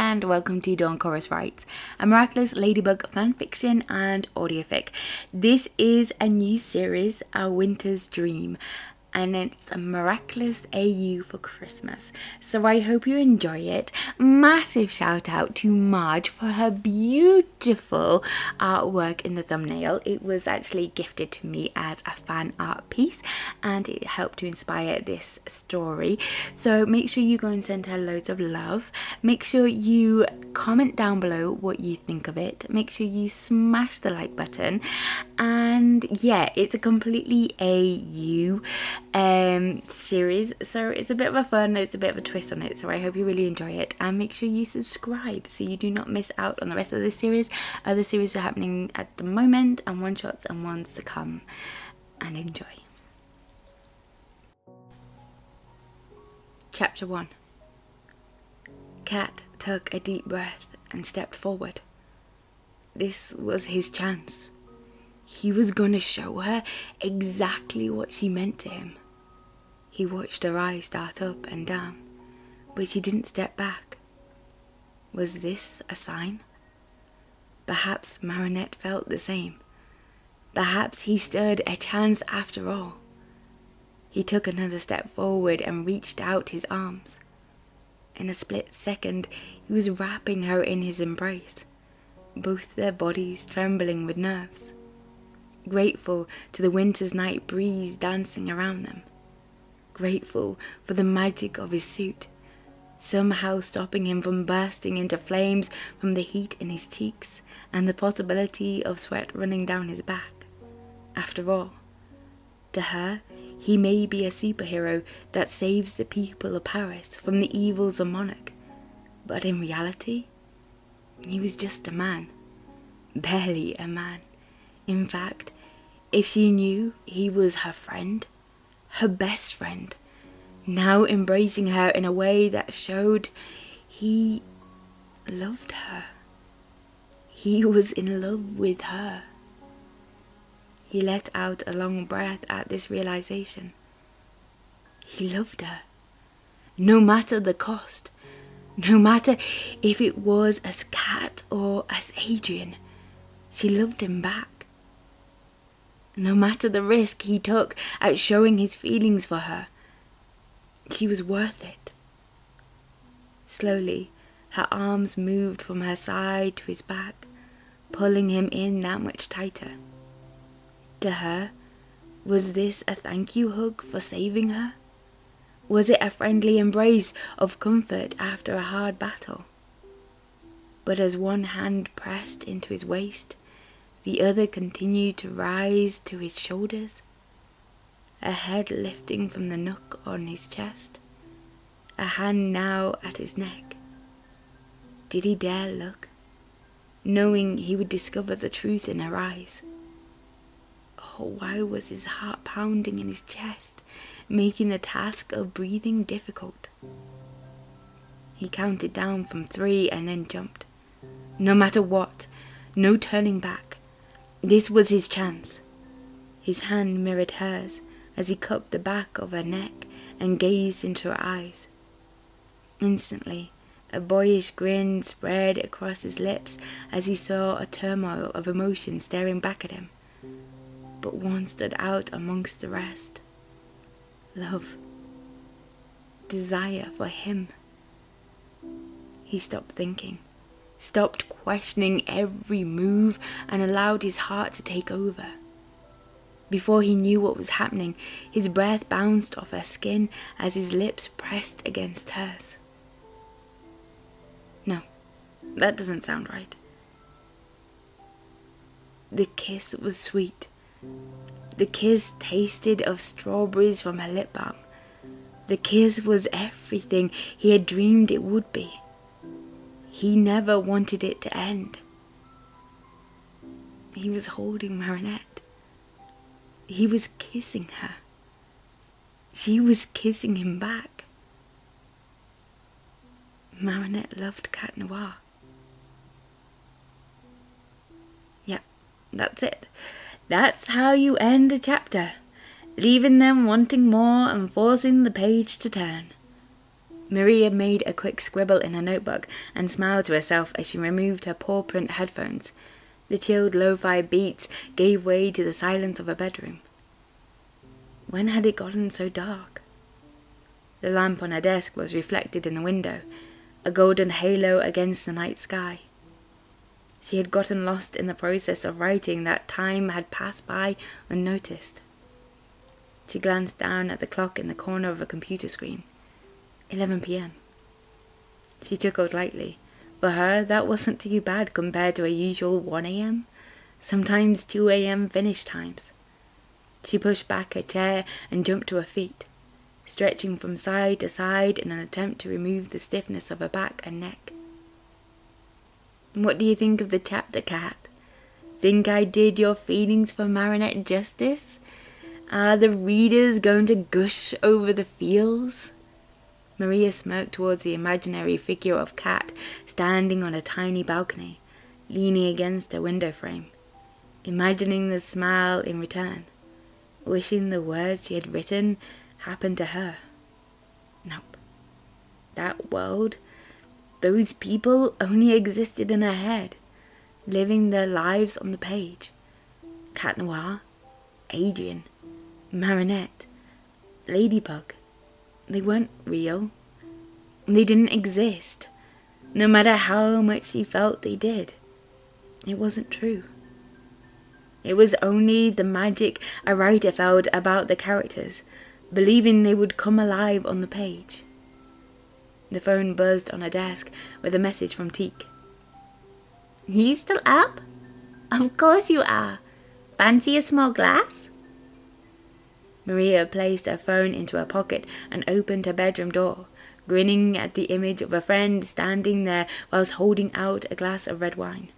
and welcome to Dawn Chorus Writes, a Miraculous Ladybug fanfiction and audiofic. This is a new series, A Winter's Dream, and it's a Miraculous AU for Christmas. So I hope you enjoy it. Massive shout out to Marge for her beautiful artwork in the thumbnail. It was actually gifted to me as a fan art piece and it helped to inspire this story. So make sure you go and send her loads of love. Make sure you comment down below what you think of it. Make sure you smash the like button. And yeah, it's a completely AU series, so it's a bit of a fun, it's a bit of a twist on it, so I hope you really enjoy it, and make sure you subscribe so you do not miss out on the rest of this series. Other series are happening at the moment, and one shots and ones to come, and enjoy. Chapter 1. Cat took a deep breath and stepped forward. This was his chance. He was going to show her exactly what she meant to him. He watched her eyes dart up and down, but she didn't step back. Was this a sign? Perhaps Marinette felt the same. Perhaps he stood a chance after all. He took another step forward and reached out his arms. In a split second, he was wrapping her in his embrace, both their bodies trembling with nerves. Grateful to the winter's night breeze dancing around them. Grateful for the magic of his suit, somehow stopping him from bursting into flames from the heat in his cheeks and the possibility of sweat running down his back. After all, to her, he may be a superhero that saves the people of Paris from the evils of Monarch, but in reality, he was just a man, barely a man. In fact, if she knew he was her friend, her best friend, now embracing her in a way that showed he loved her. He was in love with her. He let out a long breath at this realization. He loved her, no matter the cost, no matter if it was as Cat or as Adrian. She loved him back. No matter the risk he took at showing his feelings for her, she was worth it. Slowly, her arms moved from her side to his back, pulling him in that much tighter. To her, was this a thank you hug for saving her? Was it a friendly embrace of comfort after a hard battle? But as one hand pressed into his waist, the other continued to rise to his shoulders, a head lifting from the nook on his chest, a hand now at his neck. Did he dare look, knowing he would discover the truth in her eyes? Oh, why was his heart pounding in his chest, making the task of breathing difficult? He counted down from 3 and then jumped. No matter what, no turning back. This was his chance. His hand mirrored hers as he cupped the back of her neck and gazed into her eyes. Instantly, a boyish grin spread across his lips as he saw a turmoil of emotion staring back at him. But one stood out amongst the rest. Love. Desire for him. He stopped thinking. Stopped questioning every move and allowed his heart to take over. Before he knew what was happening, his breath bounced off her skin as his lips pressed against hers. No, that doesn't sound right. The kiss was sweet. The kiss tasted of strawberries from her lip balm. The kiss was everything he had dreamed it would be. He never wanted it to end. He was holding Marinette. He was kissing her. She was kissing him back. Marinette loved Cat Noir. Yep, that's it. That's how you end a chapter, leaving them wanting more and forcing the page to turn. Maria made a quick scribble in her notebook and smiled to herself as she removed her paw print headphones. The chilled lo-fi beats gave way to the silence of her bedroom. When had it gotten so dark? The lamp on her desk was reflected in the window, a golden halo against the night sky. She had gotten lost in the process of writing that time had passed by unnoticed. She glanced down at the clock in the corner of her computer screen. 11 p.m. She chuckled lightly. For her, that wasn't too bad compared to her usual 1 a.m., sometimes 2 a.m. finish times. She pushed back her chair and jumped to her feet, stretching from side to side in an attempt to remove the stiffness of her back and neck. What do you think of the chapter, Cat? Think I did your feelings for Marinette justice? Are the readers going to gush over the feels? Maria smirked towards the imaginary figure of Cat standing on a tiny balcony, leaning against a window frame, imagining the smile in return, wishing the words she had written happened to her. Nope. That world, those people only existed in her head, living their lives on the page. Cat Noir, Adrian, Marinette, Ladybug. They weren't real. They didn't exist, no matter how much she felt they did. It wasn't true. It was only the magic a writer felt about the characters, believing they would come alive on the page. The phone buzzed on her desk with a message from Teak. You still up? Of course you are. Fancy a small glass? Maria placed her phone into her pocket and opened her bedroom door, grinning at the image of a friend standing there whilst holding out a glass of red wine.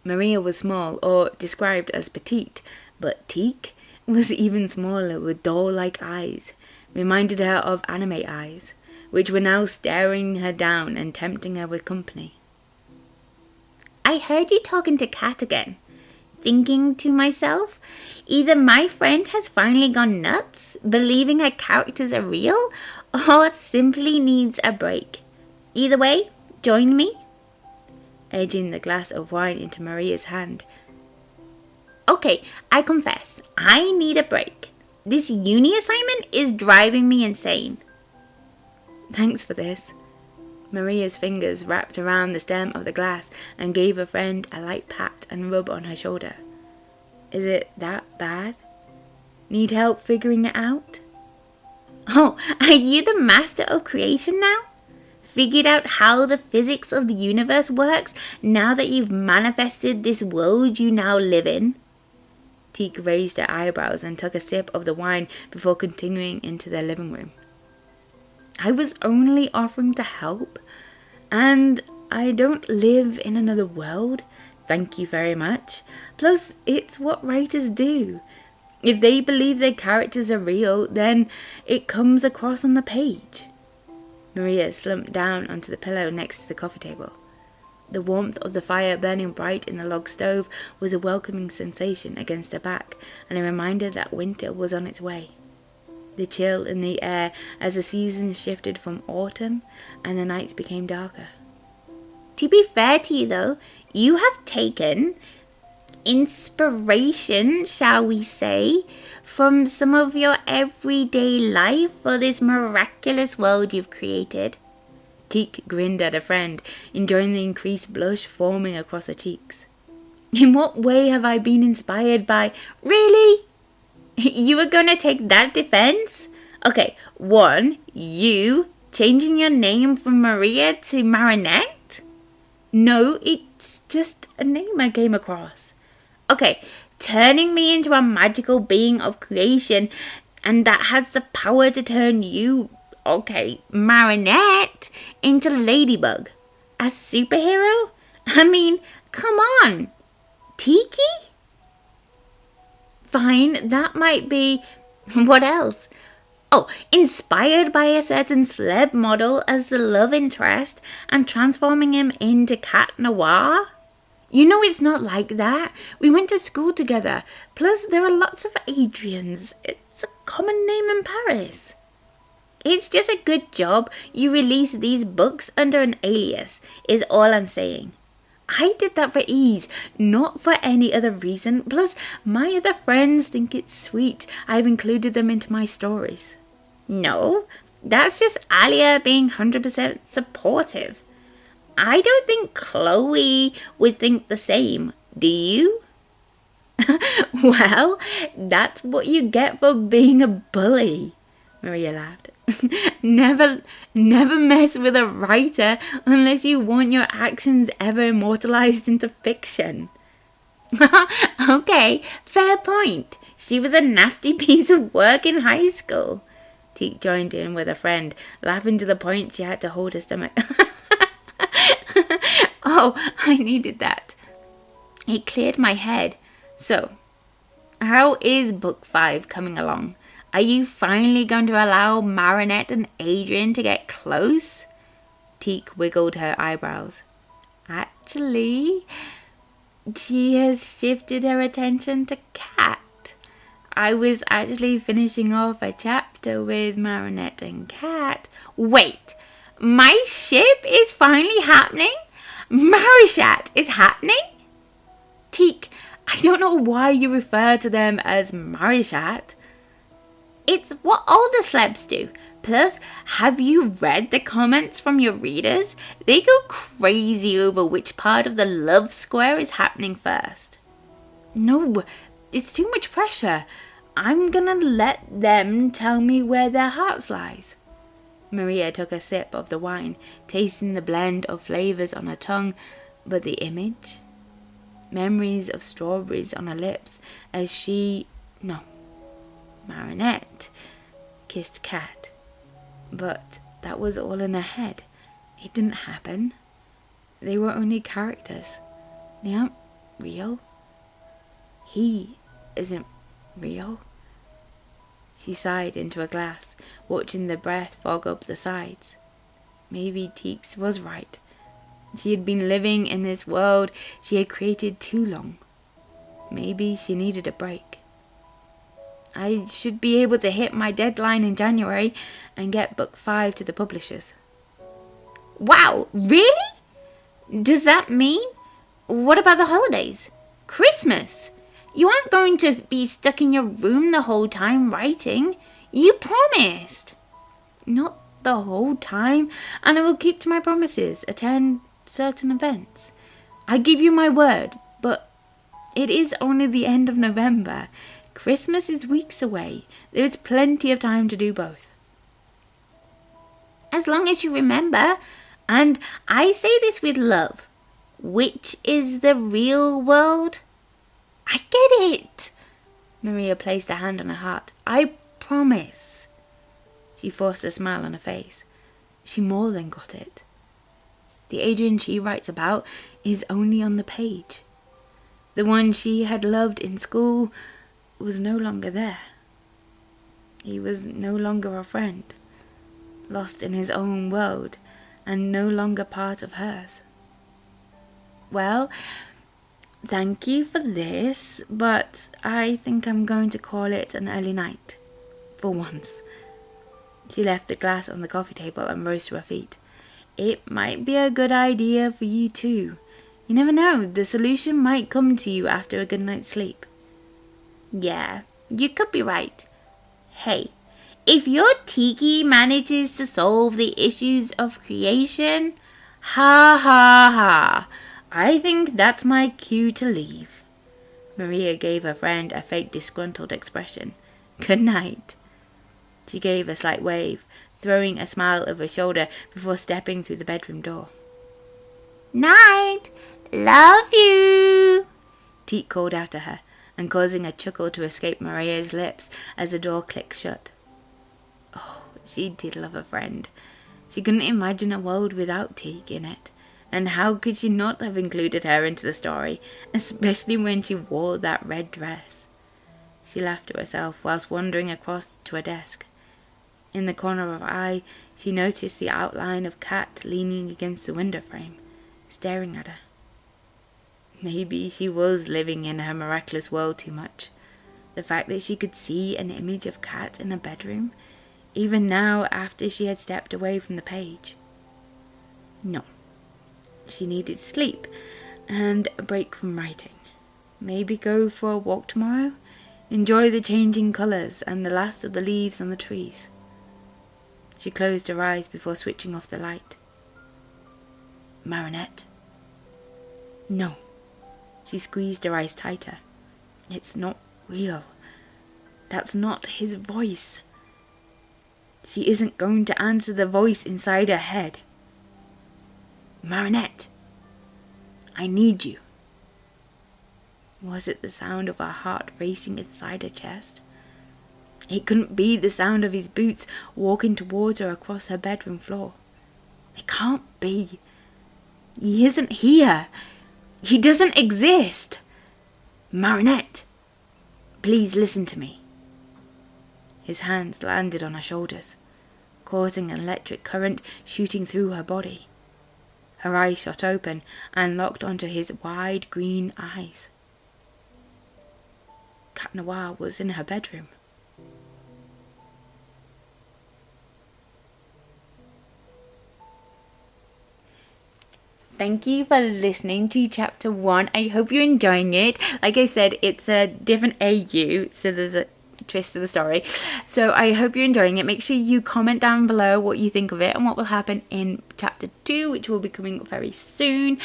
Maria was small, or described as petite, but Teak was even smaller with doll-like eyes, reminded her of anime eyes, which were now staring her down and tempting her with company. I heard you talking to Cat again. Thinking to myself, either my friend has finally gone nuts, believing her characters are real, or simply needs a break. Either way, join me. Edging the glass of wine into Maria's hand. Okay, I confess, I need a break. This uni assignment is driving me insane. Thanks for this. Maria's fingers wrapped around the stem of the glass and gave her friend a light pat and rub on her shoulder. Is it that bad? Need help figuring it out? Oh, are you the master of creation now? Figured out how the physics of the universe works now that you've manifested this world you now live in? Teak raised her eyebrows and took a sip of the wine before continuing into their living room. I was only offering to help, and I don't live in another world, thank you very much. Plus, it's what writers do. If they believe their characters are real, then it comes across on the page. Maria slumped down onto the pillow next to the coffee table. The warmth of the fire burning bright in the log stove was a welcoming sensation against her back, and a reminder that winter was on its way. The chill in the air as the seasons shifted from autumn and the nights became darker. To be fair to you though, you have taken inspiration, shall we say, from some of your everyday life for this miraculous world you've created. Teak grinned at a friend, enjoying the increased blush forming across her cheeks. In what way have I been inspired by... Really? You were gonna take that defense? Okay, 1, you changing your name from Maria to Marinette? No, it's just a name I came across. Okay, turning me into a magical being of creation, and that has the power to turn you, okay, Marinette, into Ladybug. A superhero? I mean, come on. Tiki? Fine, that might be... What else? Oh, inspired by a certain celeb model as the love interest and transforming him into Cat Noir? You know it's not like that. We went to school together. Plus, there are lots of Adrians. It's a common name in Paris. It's just a good job you release these books under an alias, is all I'm saying. I did that for ease, not for any other reason. Plus, my other friends think it's sweet I've included them into my stories. No, that's just Alia being 100% supportive. I don't think Chloe would think the same, do you? Well, that's what you get for being a bully, Maria laughed. Never mess with a writer unless you want your actions ever immortalized into fiction. Okay, fair point. She was a nasty piece of work in high school. Teak joined in with a friend, laughing to the point she had to hold her stomach. Oh, I needed that. It cleared my head. So, how is book 5 coming along? Are you finally going to allow Marinette and Adrian to get close? Teak wiggled her eyebrows. Actually, she has shifted her attention to Cat. I was actually finishing off a chapter with Marinette and Cat. Wait, my ship is finally happening? Marichat is happening? Teak, I don't know why you refer to them as Marichat. It's what all the celebs do. Plus, have you read the comments from your readers? They go crazy over which part of the love square is happening first. No, it's too much pressure. I'm gonna let them tell me where their hearts lies. Maria took a sip of the wine, tasting the blend of flavors on her tongue, but the image? Memories of strawberries on her lips as Marinette kissed Cat. But that was all in her head. It didn't happen. They were only characters. They aren't real. He isn't real. She sighed into a glass, watching the breath fog up the sides. Maybe Teeks was right. She had been living in this world she had created too long. Maybe she needed a break. I should be able to hit my deadline in January and get book 5 to the publishers. Wow, really? Does that mean? What about the holidays? Christmas? You aren't going to be stuck in your room the whole time writing. You promised. Not the whole time, and I will keep to my promises, attend certain events. I give you my word, but it is only the end of November. Christmas is weeks away. There is plenty of time to do both. As long as you remember, and I say this with love, which is the real world? I get it. Maria placed a hand on her heart. I promise. She forced a smile on her face. She more than got it. The Adrian she writes about is only on the page. The one she had loved in school was no longer there. He was no longer a friend, lost in his own world, and no longer part of hers. Well, thank you for this, but I think I'm going to call it an early night, for once. She left the glass on the coffee table and rose to her feet. It might be a good idea for you too. You never know, the solution might come to you after a good night's sleep. Yeah, you could be right. Hey, if your tiki manages to solve the issues of creation, ha ha ha, I think that's my cue to leave. Maria gave her friend a fake disgruntled expression. Good night. She gave a slight wave, throwing a smile over her shoulder before stepping through the bedroom door. Night! Love you! Teak called after her, and causing a chuckle to escape Maria's lips as the door clicked shut. Oh, she did love a friend. She couldn't imagine a world without Teak in it, and how could she not have included her into the story, especially when she wore that red dress? She laughed to herself whilst wandering across to her desk. In the corner of her eye, she noticed the outline of Cat leaning against the window frame, staring at her. Maybe she was living in her miraculous world too much. The fact that she could see an image of Cat in her bedroom, even now after she had stepped away from the page. No, she needed sleep and a break from writing. Maybe go for a walk tomorrow, enjoy the changing colours and the last of the leaves on the trees. She closed her eyes before switching off the light. Marinette? No. She squeezed her eyes tighter. It's not real. That's not his voice. She isn't going to answer the voice inside her head. Marinette, I need you. Was it the sound of her heart racing inside her chest? It couldn't be the sound of his boots walking towards her across her bedroom floor. It can't be. He isn't here. He doesn't exist. Marinette, please listen to me. His hands landed on her shoulders, causing an electric current shooting through her body. Her eyes shot open and locked onto his wide green eyes. Cat Noir was in her bedroom. Thank you for listening to chapter 1. I hope you're enjoying it. Like I said, it's a different AU, so there's a twist to the story. So I hope you're enjoying it. Make sure you comment down below what you think of it and what will happen in chapter 2, which will be coming very soon.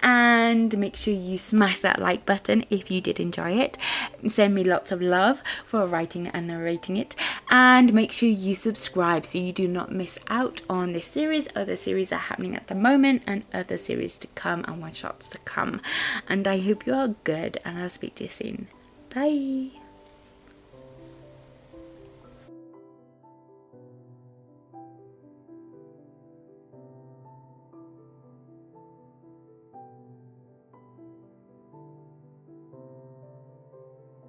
And make sure you smash that like button if you did enjoy it. Send me lots of love for writing and narrating it. And make sure you subscribe so you do not miss out on this series. Other series are happening at the moment and other series to come and one-shots to come. And I hope you are good and I'll speak to you soon. Bye.